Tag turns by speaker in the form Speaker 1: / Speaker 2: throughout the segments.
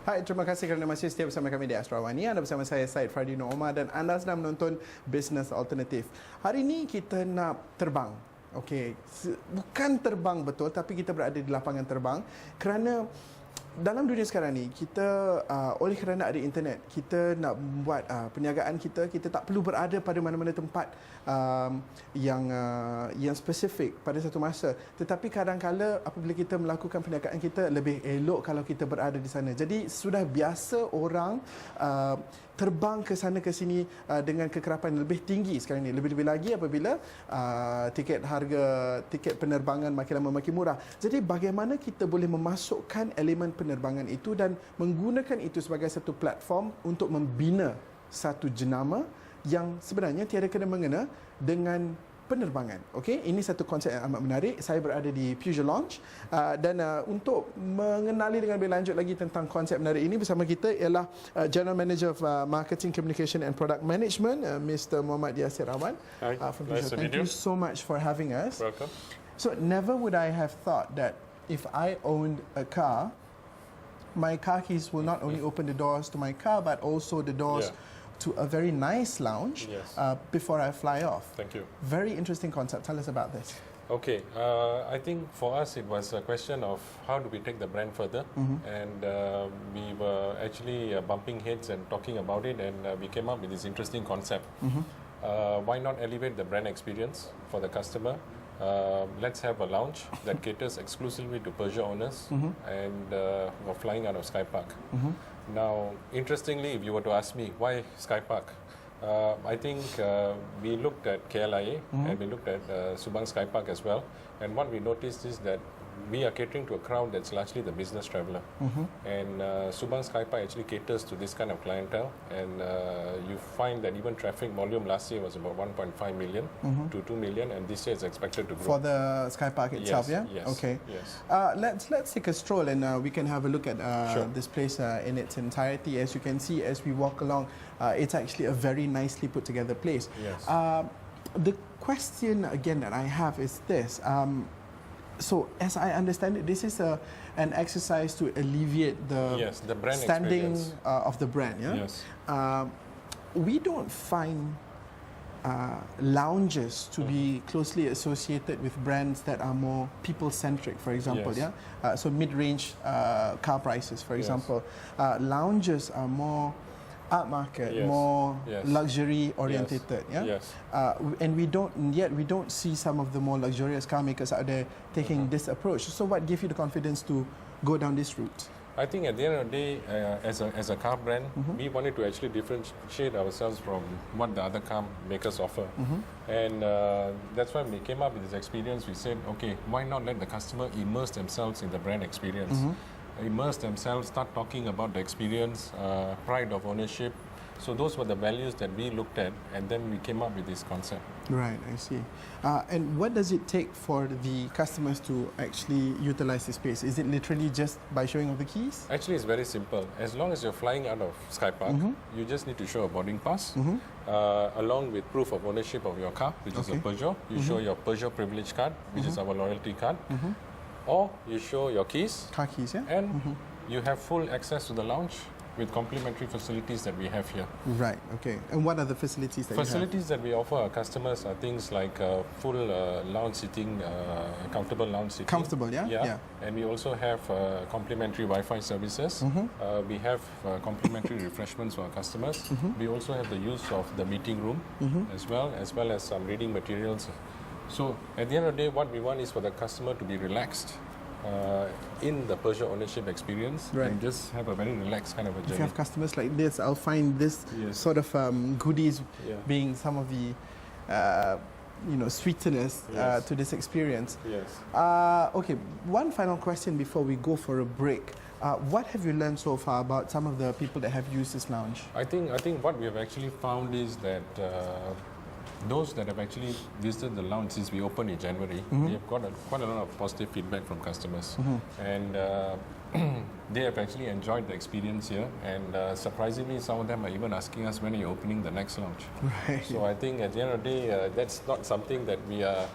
Speaker 1: Hai, terima kasih kerana masih setia bersama kami di Astro Awani. Anda bersama saya Syed Farradino Omar dan anda sedang menonton Bisnes Alternatif. Hari ini kita nak terbang. Okey, bukan terbang betul tapi kita berada di lapangan terbang kerana dalam dunia sekarang ni kita oleh kerana ada internet, kita nak buat perniagaan kita tak perlu berada pada mana-mana tempat yang spesifik pada satu masa, tetapi kadang-kala apabila kita melakukan perniagaan kita lebih elok kalau kita berada di sana. Jadi sudah biasa orang terbang ke sana ke sini dengan kekerapan lebih tinggi sekarang ni, lebih-lebih lagi apabila harga tiket penerbangan makin lama makin murah. Jadi bagaimana kita boleh memasukkan elemen penerbangan itu dan menggunakan itu sebagai satu platform untuk membina satu jenama yang sebenarnya tiada kena-mengena dengan penerbangan. Okey, ini satu konsep yang amat menarik. Saya berada di Peugeot Launch dan untuk mengenali dengan lebih lanjut lagi tentang konsep menarik ini, bersama kita ialah General Manager of Marketing, Communication and Product Management, Mr. Mohamed Yaser Awan.
Speaker 2: Hi,
Speaker 1: from
Speaker 2: nice
Speaker 1: Peugeot.
Speaker 2: to meet
Speaker 1: Thank you so much for having us.
Speaker 2: Welcome.
Speaker 1: So never would I have thought that if I owned a car, my car keys will not only open the doors to my car but also the doors to a very nice lounge before I fly off.
Speaker 2: Thank you.
Speaker 1: Very interesting concept. Tell us about this.
Speaker 2: Okay, I think for us it was a question of how do we take the brand further, and we were actually bumping heads and talking about it, and we came up with this interesting concept. Why not elevate the brand experience for the customer? Let's have a lounge that caters exclusively to Peugeot owners, and we're flying out of Skypark. Now, interestingly, if you were to ask me why Skypark, I think we looked at KLIA and we looked at Subang Skypark as well, and what we noticed is that we are catering to a crowd that's largely the business traveller, and Subang Skypark actually caters to this kind of clientele, and you find that even traffic volume last year was about 1.5 million to 2 million, and this year it's expected to grow.
Speaker 1: For the Skypark itself,
Speaker 2: yes,
Speaker 1: yeah?
Speaker 2: Yes.
Speaker 1: Okay.
Speaker 2: Yes.
Speaker 1: Let's take a stroll and we can have a look at
Speaker 2: Sure.
Speaker 1: this place in its entirety. As you can see, as we walk along, it's actually a very nicely put together place.
Speaker 2: Yes.
Speaker 1: The question again that I have is this. So, as I understand it, this is an exercise to alleviate the
Speaker 2: brand
Speaker 1: standing
Speaker 2: experience
Speaker 1: of the brand. Yeah.
Speaker 2: Yes.
Speaker 1: We don't find lounges to be closely associated with brands that are more people-centric, for example.
Speaker 2: Yes.
Speaker 1: Yeah. So mid-range car prices, for example. Lounges are more upmarket, more luxury orientated, and we don't see some of the more luxurious car makers out there taking this approach. So what gave you the confidence to go down this route?
Speaker 2: I think at the end of the day, as a car brand, we wanted to actually differentiate ourselves from what the other car makers offer, and that's why we came up with this experience. We said, okay, why not let the customer immerse themselves in the brand experience? Immerse themselves, start talking about the experience, pride of ownership. So those were the values that we looked at, and then we came up with this concept.
Speaker 1: Right, I see. And what does it take for the customers to actually utilize this space? Is it literally just by showing off the keys?
Speaker 2: Actually, it's very simple. As long as you're flying out of Skypark, you just need to show a boarding pass, along with proof of ownership of your car, which is a Peugeot. You show your Peugeot privilege card, which is our loyalty card. Or you show your keys,
Speaker 1: car keys, yeah,
Speaker 2: and you have full access to the lounge with complimentary facilities that we have here.
Speaker 1: Right. Okay. And what are the facilities that
Speaker 2: Facilities that we offer our customers are things like full lounge seating, comfortable lounge seating.
Speaker 1: Comfortable, yeah?
Speaker 2: Yeah. And we also have complimentary Wi-Fi services. We have complimentary refreshments for our customers. We also have the use of the meeting room as well as some reading materials. So at the end of the day, what we want is for the customer to be relaxed in the Peugeot ownership experience, and just have a very relaxed kind of a journey.
Speaker 1: If you have customers like this, I'll find this sort of goodies being some of the sweeteners to this experience.
Speaker 2: Yes.
Speaker 1: Okay, one final question before we go for a break. What have you learned so far about some of the people that have used this lounge?
Speaker 2: I think what we have actually found is that those that have actually visited the lounge since we opened in January, we have got quite a lot of positive feedback from customers, and they have actually enjoyed the experience here. And surprisingly, some of them are even asking us when are you opening the next lounge.
Speaker 1: Right.
Speaker 2: So I think at the end of the day, that's not something that we are.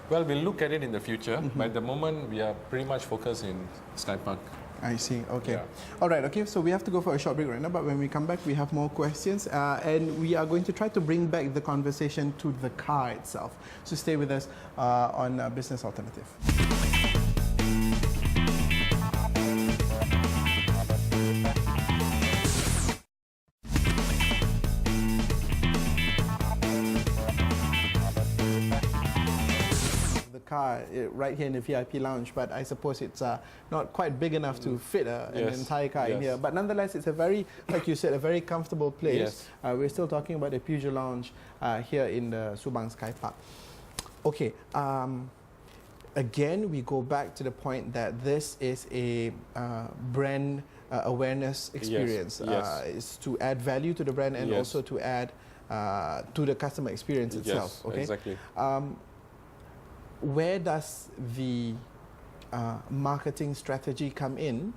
Speaker 2: Well, we'll look at it in the future, but at the moment we are pretty much focused in Skypark.
Speaker 1: I see. Okay.
Speaker 2: Yeah.
Speaker 1: All right. Okay. So we have to go for a short break right now. But when we come back, we have more questions, and we are going to try to bring back the conversation to the car itself. So stay with us on Bisnes Alternatif. Car right here in the VIP lounge, but I suppose it's not quite big enough to fit an entire car in here. But nonetheless, it's a very, like you said, a very comfortable place. We're still talking about the Peugeot lounge here in the Subang Skypark. Okay, again, we go back to the point that this is a brand awareness experience. It's to add value to the brand and also to add to the customer experience itself. Okay,
Speaker 2: exactly.
Speaker 1: Where does the marketing strategy come in?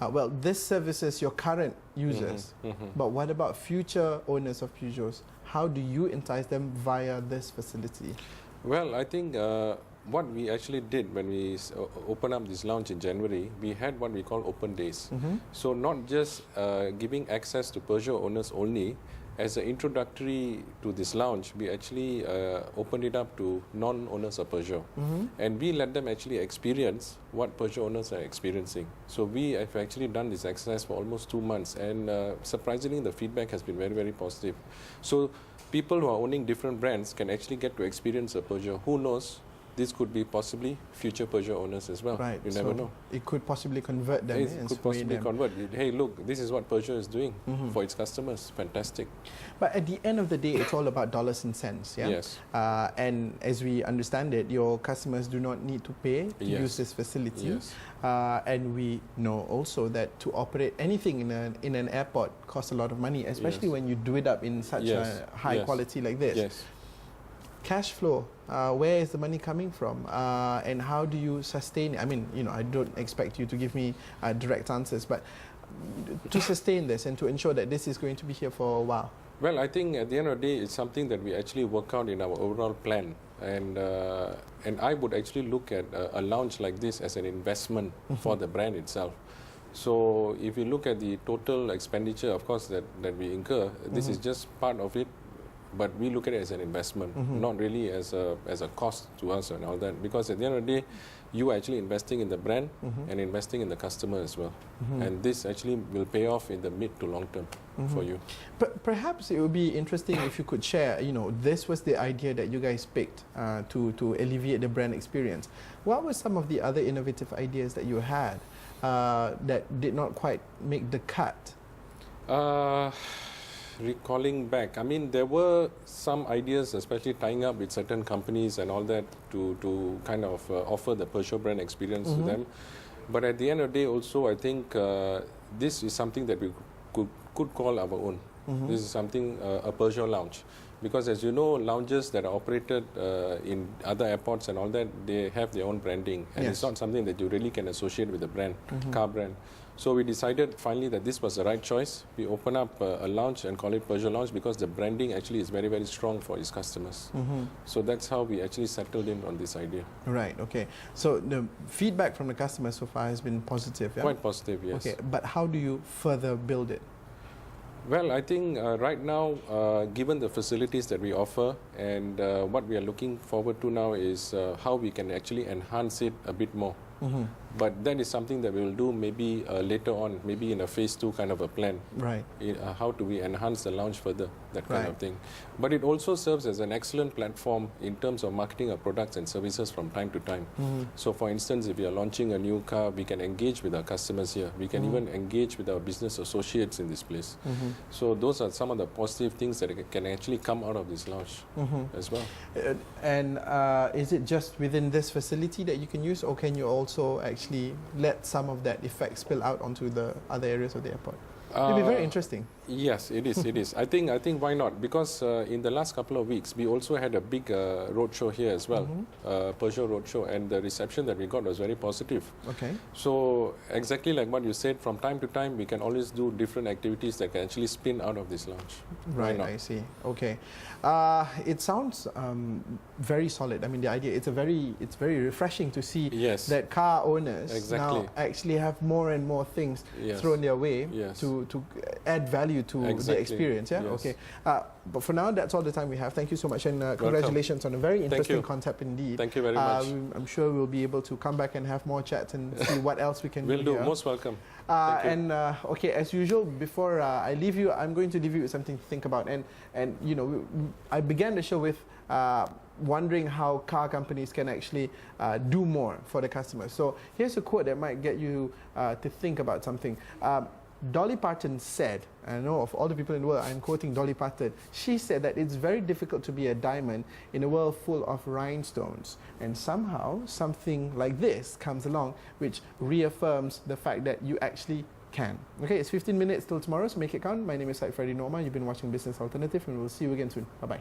Speaker 1: Well, this services your current users, but what about future owners of Peugeots? How do you entice them via this facility?
Speaker 2: Well, I think what we actually did when we opened up this lounge in January, we had what we call open days. So not just giving access to Peugeot owners only. As an introductory to this lounge, we actually opened it up to non-owners of Peugeot. And we let them actually experience what Peugeot owners are experiencing. So we have actually done this exercise for almost 2 months, and surprisingly, the feedback has been very, very positive. So people who are owning different brands can actually get to experience a Peugeot. Who knows? This could be possibly future Peugeot owners as well.
Speaker 1: Right.
Speaker 2: You never know.
Speaker 1: It could possibly convert them.
Speaker 2: It could possibly convert. Hey, look, this is what Peugeot is doing for its customers. Fantastic.
Speaker 1: But at the end of the day, it's all about dollars and cents. Yeah?
Speaker 2: Yes.
Speaker 1: And as we understand it, your customers do not need to pay to use this facility.
Speaker 2: Yes.
Speaker 1: And we know also that to operate anything in an airport costs a lot of money, especially when you do it up in such a high quality like this.
Speaker 2: Yes.
Speaker 1: Cash flow, where is the money coming from, and how do you sustain it? I mean, I don't expect you to give me direct answers, but to sustain this and to ensure that this is going to be here for a while.
Speaker 2: Well, I think at the end of the day, it's something that we actually work out in our overall plan. And I would actually look at a lounge like this as an investment for the brand itself. So if you look at the total expenditure, of course, that we incur, this is just part of it. But we look at it as an investment, not really as a cost to us and all that. Because at the end of the day, you are actually investing in the brand and investing in the customer as well. And this actually will pay off in the mid to long term for you.
Speaker 1: But perhaps it would be interesting if you could share, this was the idea that you guys picked to alleviate the brand experience. What were some of the other innovative ideas that you had that did not quite make the cut?
Speaker 2: Recalling back, I mean, there were some ideas, especially tying up with certain companies and all that to kind of offer the Peugeot brand experience to them. But at the end of the day, also, I think this is something that we could call our own. This is something, a Peugeot lounge. Because as you know, lounges that are operated in other airports and all that, they have their own branding. And it's not something that you really can associate with the brand, car brand. So we decided finally that this was the right choice. We opened up a lounge and call it Peugeot Lounge because the branding actually is very, very strong for its customers. So that's how we actually settled in on this idea.
Speaker 1: Right, okay. So the feedback from the customers so far has been positive, yeah?
Speaker 2: Quite positive, yes.
Speaker 1: Okay, but how do you further build it?
Speaker 2: Well, I think right now, given the facilities that we offer and what we are looking forward to now is how we can actually enhance it a bit more. But that is something that we will do maybe later on, maybe in a phase 2 kind of a plan.
Speaker 1: Right.
Speaker 2: How do we enhance the lounge further, that kind of thing. But it also serves as an excellent platform in terms of marketing our products and services from time to time. So for instance, if we are launching a new car, we can engage with our customers here. We can even engage with our business associates in this place. So those are some of the positive things that can actually come out of this lounge as well.
Speaker 1: And is it just within this facility that you can use, or can you also actually let some of that effect spill out onto the other areas of the airport? It'll be very interesting.
Speaker 2: Yes, it is. It is. I think why not? Because in the last couple of weeks, we also had a big roadshow here as well, Peugeot roadshow, and the reception that we got was very positive.
Speaker 1: Okay.
Speaker 2: So exactly like what you said, from time to time, we can always do different activities that can actually spin out of this launch. Why
Speaker 1: Right,
Speaker 2: not?
Speaker 1: I see. Okay. It sounds very solid. I mean, the idea, it's very refreshing to see
Speaker 2: Yes.
Speaker 1: that car owners
Speaker 2: Exactly.
Speaker 1: now actually have more and more things
Speaker 2: Yes.
Speaker 1: thrown their way
Speaker 2: Yes.
Speaker 1: to add value to the
Speaker 2: Exactly.
Speaker 1: experience. Yeah.
Speaker 2: Yes.
Speaker 1: Okay. But for now, that's all the time we have. Thank you so much, and congratulations on a very interesting
Speaker 2: you.
Speaker 1: concept indeed.
Speaker 2: Thank you very much.
Speaker 1: I'm sure we'll be able to come back and have more chats and see what else we can
Speaker 2: Will do.
Speaker 1: here.
Speaker 2: Most welcome. Thank you.
Speaker 1: And okay, as usual, before I leave you, I'm going to leave you with something to think about. And you know, I began the show with wondering how car companies can actually do more for the customers. So here's a quote that might get you to think about something. Dolly Parton said, and I know of all the people in the world, I'm quoting Dolly Parton, she said that it's very difficult to be a diamond in a world full of rhinestones. And somehow, something like this comes along, which reaffirms the fact that you actually can. Okay, it's 15 minutes till tomorrow, so make it count. My name is Syed Farradino Omar. You've been watching Business Alternative, and we'll see you again soon. Bye-bye.